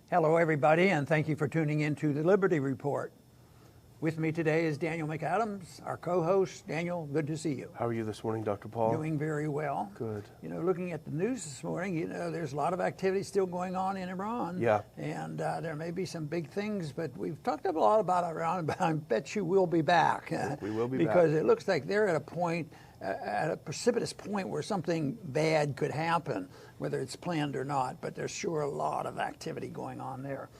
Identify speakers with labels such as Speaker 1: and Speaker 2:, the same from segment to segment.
Speaker 1: Hello, everybody, and thank you for tuning in to the Liberty Report. With me today is Daniel McAdams, our co-host. Daniel, good to see you.
Speaker 2: How are you this morning, Dr. Paul?
Speaker 1: Doing very well.
Speaker 2: Good.
Speaker 1: You know, looking at the news this morning, there's a lot of activity still going on in Iran.
Speaker 2: Yeah.
Speaker 1: And there may be some big things, but we've talked a lot about Iran, but I bet you we'll be back.
Speaker 2: We will be
Speaker 1: because
Speaker 2: back.
Speaker 1: it looks like they're at a point, at a precipitous point where something bad could happen, whether it's planned or not, but there's sure a lot of activity going on there.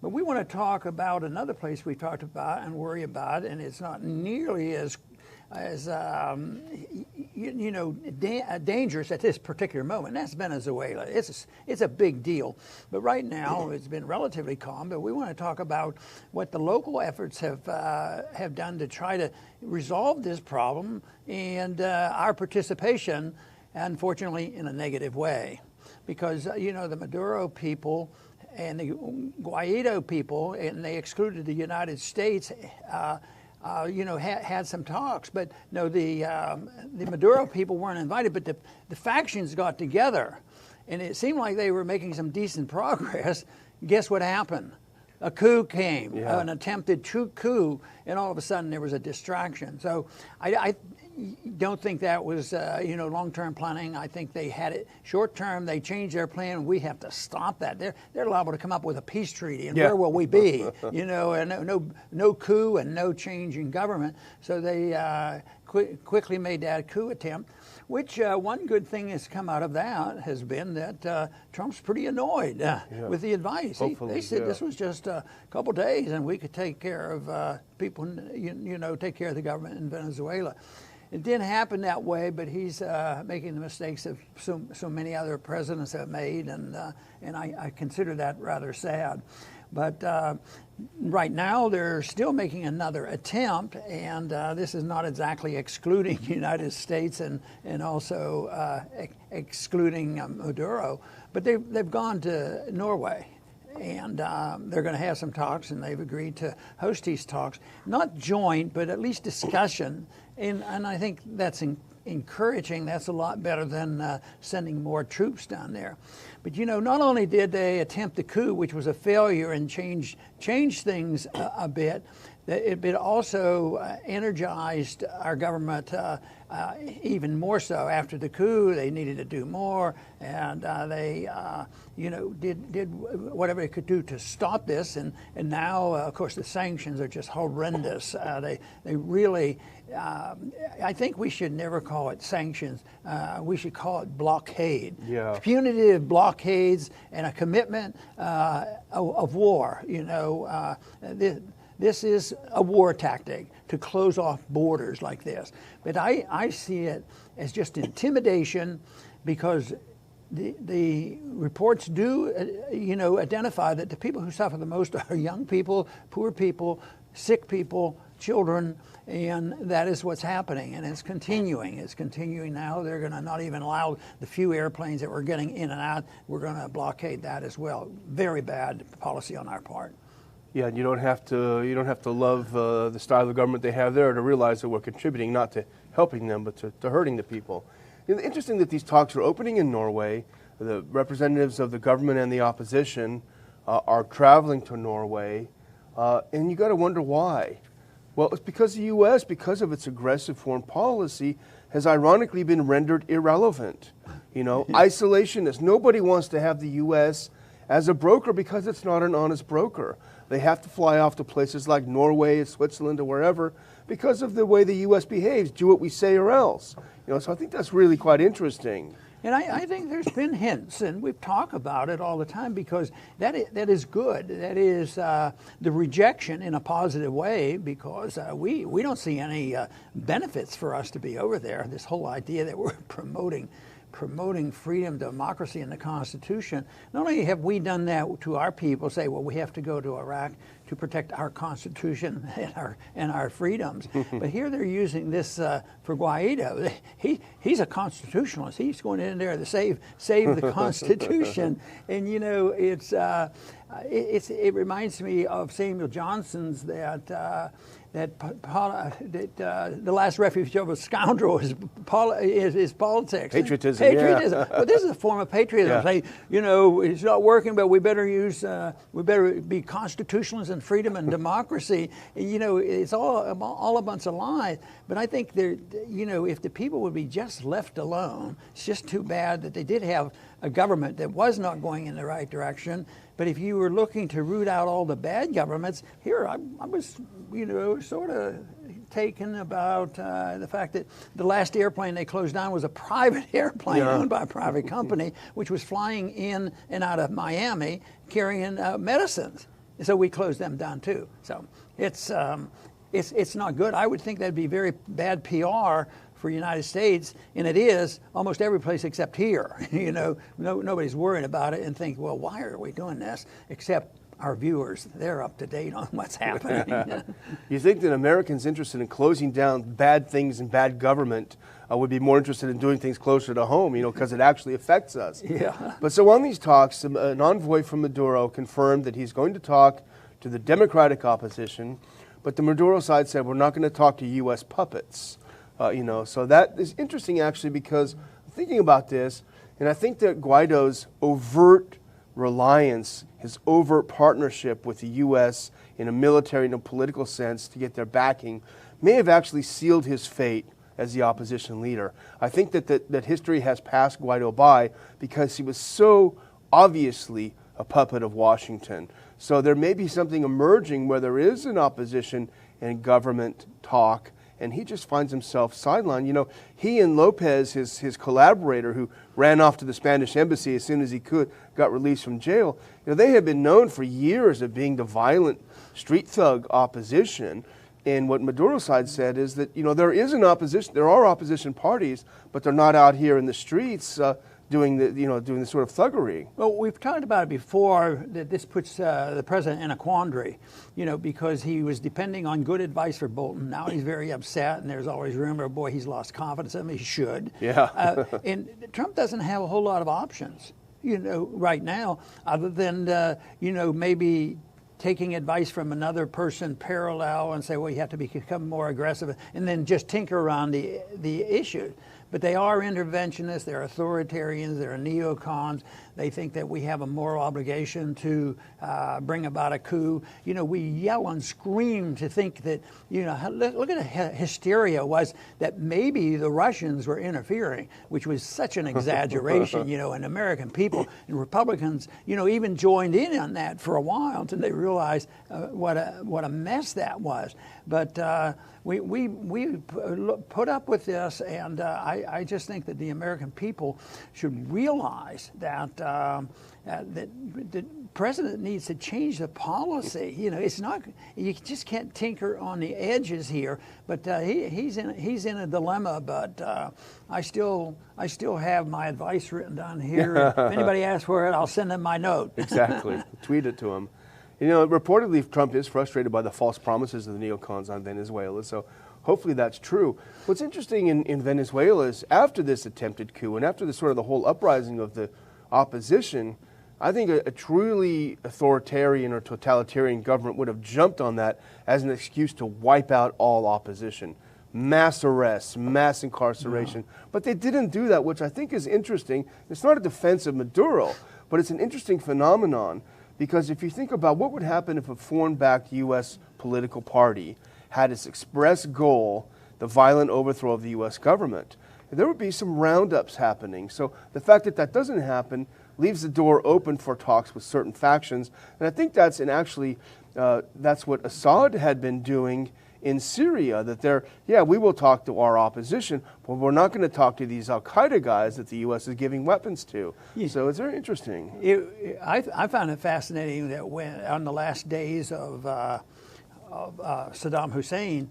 Speaker 1: But we want to talk about another place we talked about and worry about, and it's not nearly as dangerous at this particular moment. That's Venezuela. It's a big deal. But right now it's been relatively calm. But we want to talk about what the local efforts have done to try to resolve this problem, and our participation, unfortunately, in a negative way, because the Maduro people and the Guaido people, and they excluded the United States, had some talks. But no, the Maduro people weren't invited, but the factions got together, and it seemed like they were making some decent progress. Guess what happened? A coup came, an attempted coup, and all of a sudden there was a distraction. So I don't think that was long-term planning. I think they had it short-term. They changed their plan. We have to stop that. They're liable to come up with a peace treaty, and where will we be? And no coup and no change in government. So they quickly made that coup attempt. Which one good thing has come out of that has been that Trump's pretty annoyed with the advice. They said this was just a couple days and we could take care of people, take care of the government in Venezuela. It didn't happen that way, but he's making the mistakes of so many other presidents have made, and I consider that rather sad. But right now, they're still making another attempt, and this is not exactly excluding the United States and also excluding Maduro, but they've gone to Norway. And they're going to have some talks, and they've agreed to host these talks, not joint, but at least discussion. And I think that's encouraging. That's a lot better than sending more troops down there. But not only did they attempt the coup, which was a failure, and change things a bit, it also energized our government even more so. After the coup, they needed to do more, and they did whatever they could do to stop this. And now, of course, the sanctions are just horrendous. They really, I think we should never call it sanctions. We should call it blockade.
Speaker 2: Yeah.
Speaker 1: Punitive blockades and a commitment of war. This is a war tactic to close off borders like this. But I see it as just intimidation, because the reports do, identify that the people who suffer the most are young people, poor people, sick people, children, and that is what's happening, and it's continuing. It's continuing now. They're going to not even allow the few airplanes that we're getting in and out. We're going to blockade that as well. Very bad policy on our part.
Speaker 2: Yeah, and you don't have to love the style of government they have there to realize that we're contributing not to helping them, but to hurting the people. Interesting that these talks are opening in Norway. The representatives of the government and the opposition are traveling to Norway, and you got to wonder why. Well, it's because the U.S., because of its aggressive foreign policy, has ironically been rendered irrelevant. Isolationist. Nobody wants to have the U.S. as a broker because it's not an honest broker. They have to fly off to places like Norway, Switzerland, or wherever because of the way the U.S. behaves. Do what we say or else. So I think that's really quite interesting.
Speaker 1: And I think there's been hints, and we've talked about it all the time, because that is good. That is the rejection in a positive way, because we don't see any benefits for us to be over there. This whole idea that we're promoting freedom, democracy, and the Constitution. Not only have we done that to our people, say, well, we have to go to Iraq to protect our Constitution and our freedoms, but here they're using this for Guaido. He's a constitutionalist. He's going in there to save the Constitution, and it reminds me of Samuel Johnson's that the last refuge of a scoundrel is politics.
Speaker 2: Patriotism.
Speaker 1: Patriotism.
Speaker 2: Yeah.
Speaker 1: Well, this is a form of patriotism.
Speaker 2: Yeah.
Speaker 1: Say, it's not working, but we better be constitutionalists and freedom and democracy. It's all a bunch of lies. But I think if the people would be just left alone, it's just too bad that they did have a government that was not going in the right direction. But if you were looking to root out all the bad governments, here I was, sort of taken about the fact that the last airplane they closed down was a private airplane owned by a private company, which was flying in and out of Miami carrying medicines. So we closed them down too. So it's not good. I would think that'd be very bad PR for the United States, and it is almost every place except here. Nobody's worried about it and think, well, why are we doing this? Except our viewers, they're up to date on what's happening.
Speaker 2: You think that Americans interested in closing down bad things and bad government would be more interested in doing things closer to home, because it actually affects us.
Speaker 1: Yeah.
Speaker 2: But so on these talks, an envoy from Maduro confirmed that he's going to talk to the Democratic opposition, but the Maduro side said, we're not going to talk to U.S. puppets. So that is interesting, actually, because I'm thinking about this, and I think that Guaido's overt reliance, his overt partnership with the U.S. in a military and a political sense to get their backing, may have actually sealed his fate as the opposition leader. I think that history has passed Guaido by because he was so obviously a puppet of Washington. So there may be something emerging where there is an opposition and government talk, and he just finds himself sidelined. He and Lopez, his collaborator, who ran off to the Spanish embassy as soon as he could, got released from jail. They have been known for years of being the violent street thug opposition. And what Maduro's side said is that, there is an opposition. There are opposition parties, but they're not out here in the streets doing the sort of thuggery.
Speaker 1: Well, we've talked about it before that this puts the president in a quandary, because he was depending on good advice for Bolton. Now he's very upset, and there's always rumor, boy, he's lost confidence in him. He should.
Speaker 2: Yeah.
Speaker 1: And Trump doesn't have a whole lot of options, right now, other than, maybe taking advice from another person parallel and say, well, you have to become more aggressive, and then just tinker around the issue. But they are interventionists, they're authoritarians, they're neocons. They think that we have a moral obligation to bring about a coup. We yell and scream to think that, look at the hysteria was that maybe the Russians were interfering, which was such an exaggeration, and American people and Republicans, even joined in on that for a while until they realized what a mess that was. But we put up with this, and I just think that the American people should realize that the president needs to change the policy. It's not, you just can't tinker on the edges here. But he's in a dilemma. But I still have my advice written down here. If anybody asks for it, I'll send them my note.
Speaker 2: Exactly. Tweet it to him. Reportedly, Trump is frustrated by the false promises of the neocons on Venezuela, so hopefully that's true. What's interesting in Venezuela is after this attempted coup and after the whole uprising of the opposition, I think a truly authoritarian or totalitarian government would have jumped on that as an excuse to wipe out all opposition. Mass arrests, mass incarceration. Yeah. But they didn't do that, which I think is interesting. It's not a defense of Maduro, but it's an interesting phenomenon. Because if you think about what would happen if a foreign-backed U.S. political party had its express goal, the violent overthrow of the U.S. government, there would be some roundups happening. So the fact that that doesn't happen leaves the door open for talks with certain factions. And I think that's that's what Assad had been doing in Syria, that we will talk to our opposition, but we're not going to talk to these al-Qaeda guys that the U.S. is giving weapons to. Yeah. So it's very interesting.
Speaker 1: I found it fascinating that when on the last days of Saddam Hussein,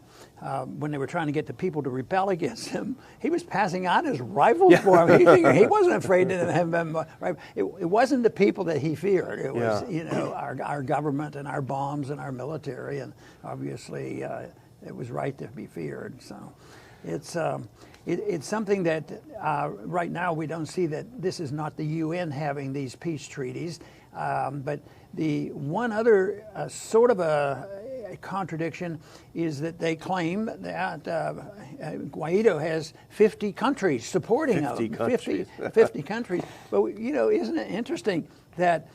Speaker 1: when they were trying to get the people to rebel against him, he was passing out his rifles for him. He wasn't afraid to have them. It wasn't the people that he feared. It was our government and our bombs and our military, and obviously it was right to be feared. So it's something that right now we don't see that this is not the UN having these peace treaties, but the one other sort of a contradiction is that they claim that Guaido has 50 countries supporting him. 50 countries. But, isn't it interesting that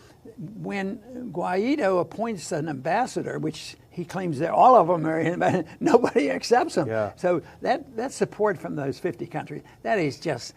Speaker 1: when Guaido appoints an ambassador, which he claims that all of them are, nobody accepts him.
Speaker 2: Yeah.
Speaker 1: So that support from those 50 countries, that is just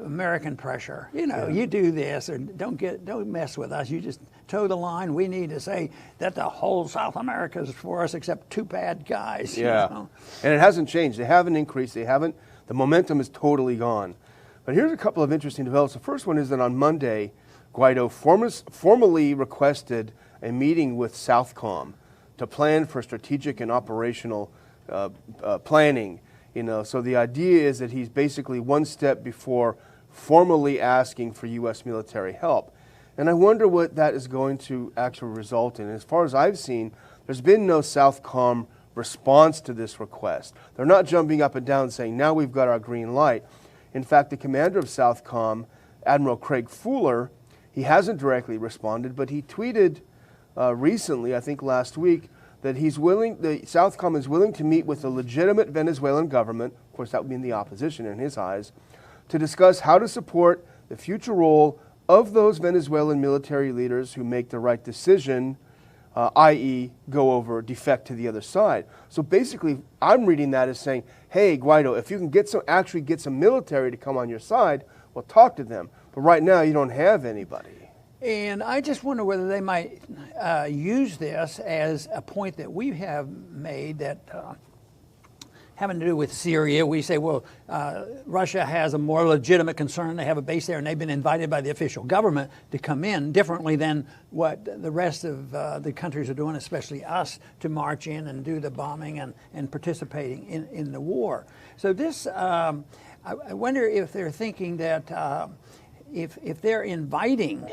Speaker 1: American pressure. You do this or don't mess with us. You just toe the line. We need to say that the whole South America is for us except two bad guys.
Speaker 2: Yeah. And it hasn't changed. They haven't increased. The momentum is totally gone. But here's a couple of interesting developments. The first one is that on Monday, Guaido formally requested a meeting with Southcom to plan for strategic and operational planning. So the idea is that he's basically one step before formally asking for U.S. military help. And I wonder what that is going to actually result in. As far as I've seen, there's been no Southcom response to this request. They're not jumping up and down saying, now we've got our green light. In fact, the commander of Southcom, Admiral Craig Fuller, he hasn't directly responded, but he tweeted recently, I think last week, that the Southcom is willing to meet with the legitimate Venezuelan government, of course that would be in the opposition in his eyes, to discuss how to support the future role of those Venezuelan military leaders who make the right decision, i.e. defect to the other side. So basically, I'm reading that as saying, hey, Guaido, if you can actually get some military to come on your side, well, talk to them. But right now, you don't have anybody.
Speaker 1: And I just wonder whether they might use this as a point that we have made that having to do with Syria. We say, well, Russia has a more legitimate concern. They have a base there, and they've been invited by the official government to come in differently than what the rest of the countries are doing, especially us, to march in and do the bombing and participating in the war. So this, I wonder if they're thinking that if they're inviting,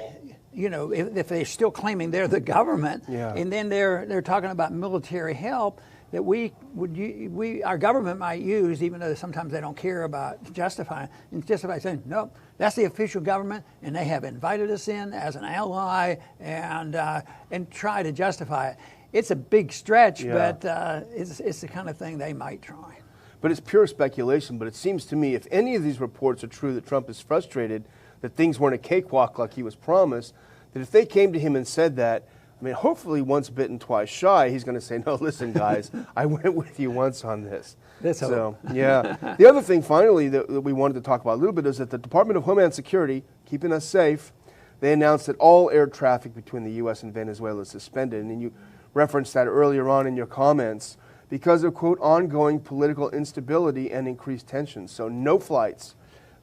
Speaker 1: if they're still claiming they're the government, and then they're talking about military help, that our government might use, even though sometimes they don't care about justifying saying, nope, that's the official government, and they have invited us in as an ally, and try to justify it. It's a big stretch, but it's the kind of thing they might try.
Speaker 2: But it's pure speculation. But it seems to me, if any of these reports are true, that Trump is frustrated that things weren't a cakewalk like he was promised, that if they came to him and said that, I mean, hopefully once bitten, twice shy, he's going to say, no, listen, guys, I went with you once on this. So, yeah. The other thing, finally, that we wanted to talk about a little bit is that the Department of Homeland Security, keeping us safe, they announced that all air traffic between the U.S. and Venezuela is suspended. And you referenced that earlier on in your comments because of, quote, ongoing political instability and increased tensions. So no flights,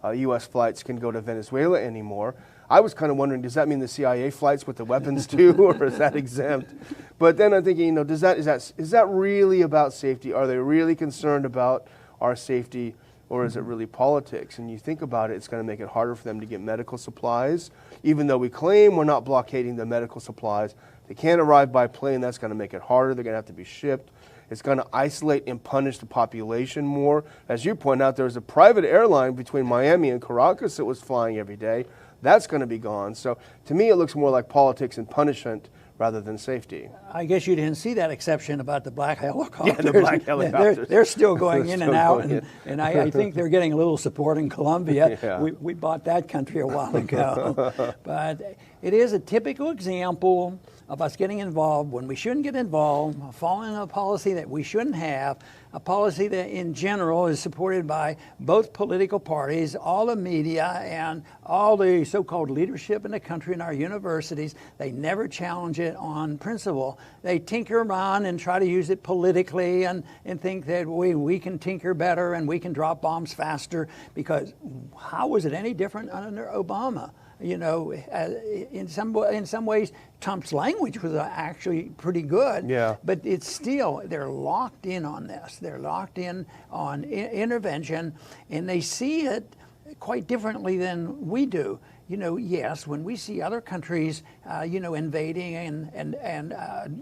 Speaker 2: U.S. flights, can go to Venezuela anymore. I was kind of wondering, does that mean the CIA flights with the weapons too, or is that exempt? But then I'm thinking, is that really about safety? Are they really concerned about our safety, or is it really politics? And you think about it, it's going to make it harder for them to get medical supplies. Even though we claim we're not blockading the medical supplies, they can't arrive by plane. That's going to make it harder. They're going to have to be shipped. It's going to isolate and punish the population more. As you point out, there was a private airline between Miami and Caracas that was flying every day. That's going to be gone. So to me, it looks more like politics and punishment rather than safety.
Speaker 1: I guess you didn't see that exception about the black helicopters.
Speaker 2: Yeah, the black helicopters.
Speaker 1: They're still going in and out, and I think they're getting a little support in Colombia.
Speaker 2: Yeah.
Speaker 1: We bought that country a while ago. But it is a typical example of us getting involved when we shouldn't get involved, following a policy that we shouldn't have, a policy that in general is supported by both political parties, all the media, and all the so-called leadership in the country and our universities. They never challenge it on principle. They tinker around and try to use it politically and think that we can tinker better and we can drop bombs faster, because how was it any different under Obama? In some ways, Trump's language was actually pretty good.
Speaker 2: Yeah.
Speaker 1: But it's still, they're locked in on this. They're locked in on intervention, and they see it quite differently than we do. Yes, when we see other countries, invading and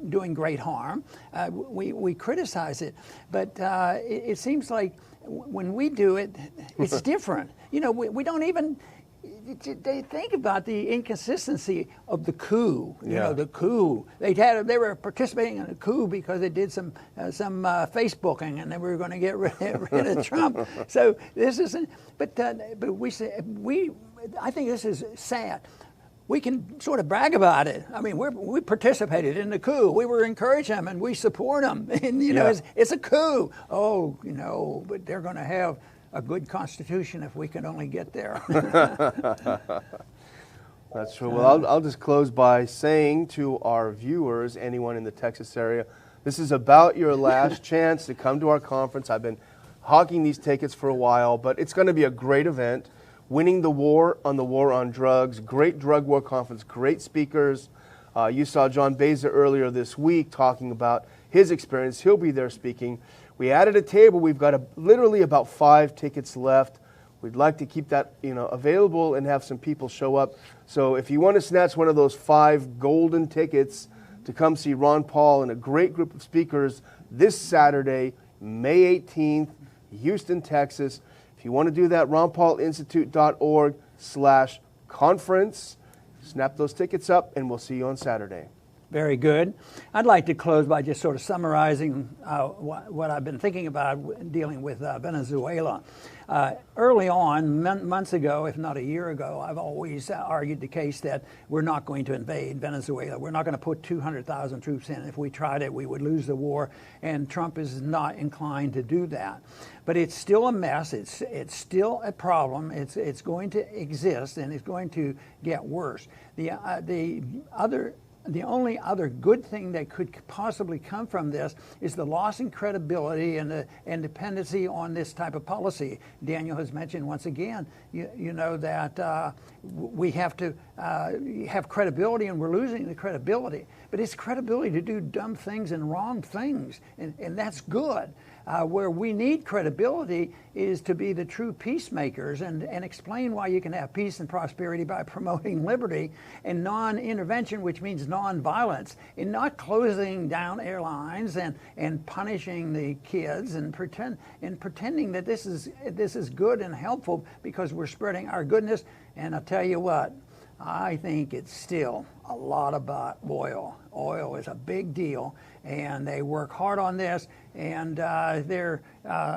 Speaker 1: doing great harm, we criticize it. But it seems like when we do it, it's different. We don't even they think about the inconsistency of the coup. You
Speaker 2: Yeah.
Speaker 1: know, the coup. They were participating in a coup because they did some Facebooking, and they were going to get rid of Trump. So this isn't. But I think this is sad. We can sort of brag about it. I mean, we participated in the coup. We were encouraging them, and we support them. And you know, it's a coup. Oh, you know, but they're going to have a good constitution if we can only get there.
Speaker 2: That's true. Well, I'll just close by saying to our viewers, anyone in the Texas area, this is about your last chance to come to our conference. I've been hawking these tickets for a while, but it's going to be a great event. Winning the war on drugs, great drug war conference, great speakers. You saw John Beza earlier this week talking about his experience. He'll be there speaking. We added a table. We've got literally about 5 tickets left. We'd like to keep that available and have some people show up. So if you want to snatch one of those 5 golden tickets to come see Ron Paul and a great group of speakers this Saturday, May 18th, Houston, Texas. If you want to do that, ronpaulinstitute.org/conference. Snap those tickets up, and we'll see you on Saturday.
Speaker 1: Very good. I'd like to close by just sort of summarizing what I've been thinking about dealing with Venezuela. Early on, months ago, if not a year ago, I've always argued the case that we're not going to invade Venezuela. We're not going to put 200,000 troops in. If we tried it, we would lose the war, and Trump is not inclined to do that. But it's still a mess. It's still a problem. It's going to exist, and it's going to get worse. The only other good thing that could possibly come from this is the loss in credibility and dependency on this type of policy. Daniel has mentioned once again, you know, that we have to have credibility, and we're losing the credibility. But it's credibility to do dumb things and wrong things, and that's good. Where we need credibility is to be the true peacemakers and explain why you can have peace and prosperity by promoting liberty and non-intervention, which means non-violence, and not closing down airlines and punishing the kids and pretending that this is good and helpful because we're spreading our goodness. And I'll tell you what, I think it's still a lot about oil. Oil is a big deal, and they work hard on this, and there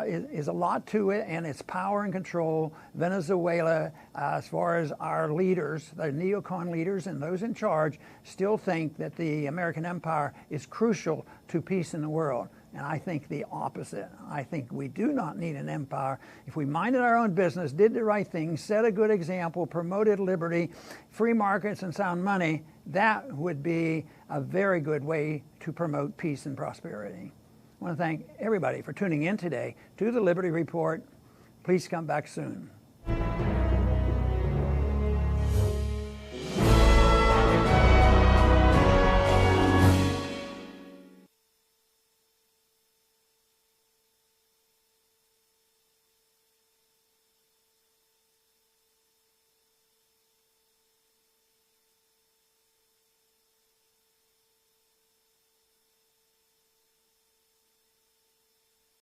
Speaker 1: is a lot to it, and it's power and control. Venezuela, as far as our leaders, the neocon leaders and those in charge, still think that the American empire is crucial to peace in the world. And I think the opposite. I think we do not need an empire. If we minded our own business, did the right thing, set a good example, promoted liberty, free markets, and sound money, that would be a very good way to promote peace and prosperity. I want to thank everybody for tuning in today to the Liberty Report. Please come back soon.